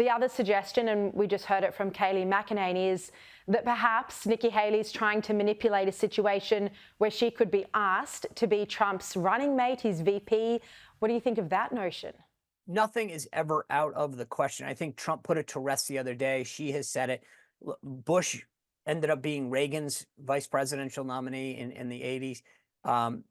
The other suggestion, and we just heard it from Kayleigh McEnany, is that perhaps Nikki Haley's trying to manipulate a situation where she could be asked to be Trump's running mate, his VP. What do you think of that notion? Nothing is ever out of the question. I think Trump put it to rest the other day. She has said it. Bush ended up being Reagan's vice presidential nominee in the 80s.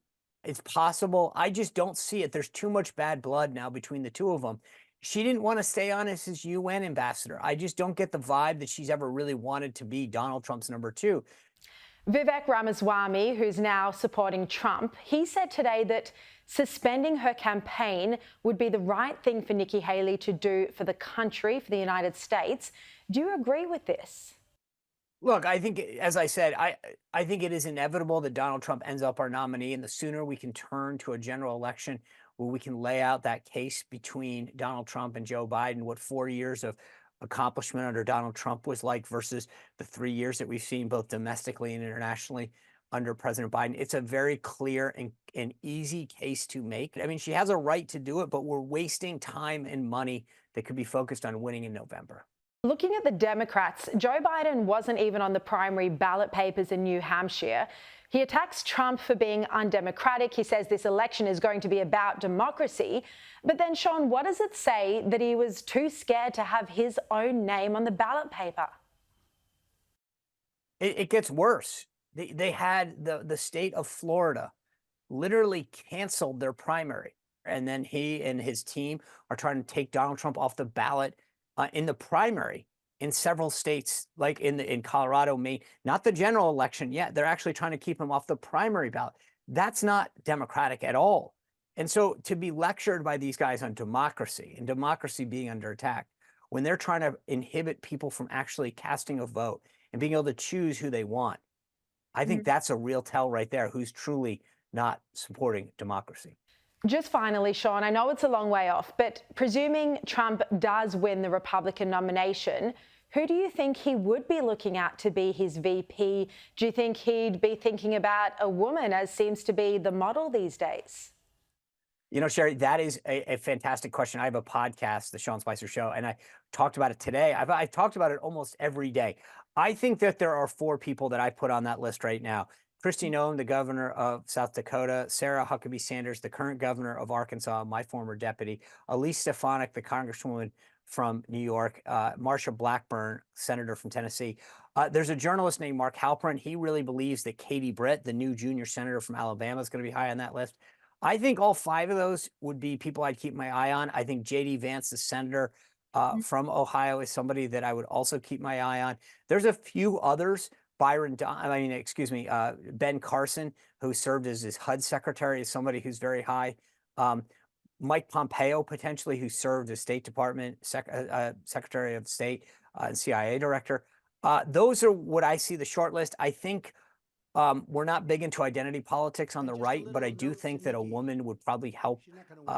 It's possible. I just don't see it. There's too much bad blood now between the two of them. She didn't want to stay on as his UN ambassador. I just don't get the vibe that she's ever really wanted to be Donald Trump's number two. Vivek Ramaswamy, who's now supporting Trump, he said today that suspending her campaign would be the right thing for Nikki Haley to do for the country, for the United States. Do you agree with this? Look, I think, as I said, I think it is inevitable that Donald Trump ends up our nominee, and the sooner we can turn to a general election where we can lay out that case between Donald Trump and Joe Biden, what 4 years of accomplishment under Donald Trump was like versus the 3 years that we've seen both domestically and internationally under President Biden. It's a very clear and easy case to make. I mean, she has a right to do it, but we're wasting time and money that could be focused on winning in November. Looking at the Democrats, Joe Biden wasn't even on the primary ballot papers in New Hampshire. He attacks Trump for being undemocratic. He says this election is going to be about democracy. But then, Sean, what does it say that he was too scared to have his own name on the ballot paper? It gets worse. They had the state of Florida literally canceled their primary. And then he and his team are trying to take Donald Trump off the ballot in the primary in several states, like in Colorado, Maine, not the general election yet. They're actually trying to keep him off the primary ballot. That's not democratic at all. And so to be lectured by these guys on democracy and democracy being under attack, when they're trying to inhibit people from actually casting a vote and being able to choose who they want, I think that's a real tell right there who's truly not supporting democracy. Just finally, Sean, I know it's a long way off, but presuming Trump does win the Republican nomination, who do you think he would be looking at to be his VP? Do you think he'd be thinking about a woman, as seems to be the model these days? You know, Sharri, that is a fantastic question. I have a podcast, The Sean Spicer Show, and I talked about it today. I've talked about it almost every day. I think that there are 4 people that I put on that list right now. Kristi Noem, the governor of South Dakota, Sarah Huckabee Sanders, the current governor of Arkansas, my former deputy, Elise Stefanik, the congresswoman from New York, Marsha Blackburn, senator from Tennessee. There's a journalist named Mark Halperin. He really believes that Katie Britt, the new junior senator from Alabama, is going to be high on that list. I think all 5 of those would be people I'd keep my eye on. I think J.D. Vance, the senator from Ohio, is somebody that I would also keep my eye on. There's a few others. Ben Carson, who served as his HUD secretary, is somebody who's very high. Mike Pompeo, potentially, who served as State Department Secretary of State and CIA director. Those are what I see the short list. I think we're not big into identity politics on the right, but I do think that a woman would probably help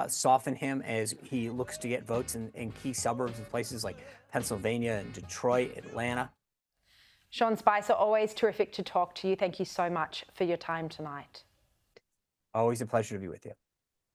soften him as he looks to get votes in key suburbs in places like Pennsylvania and Detroit, Atlanta. Sean Spicer, always terrific to talk to you. Thank you so much for your time tonight. Always a pleasure to be with you.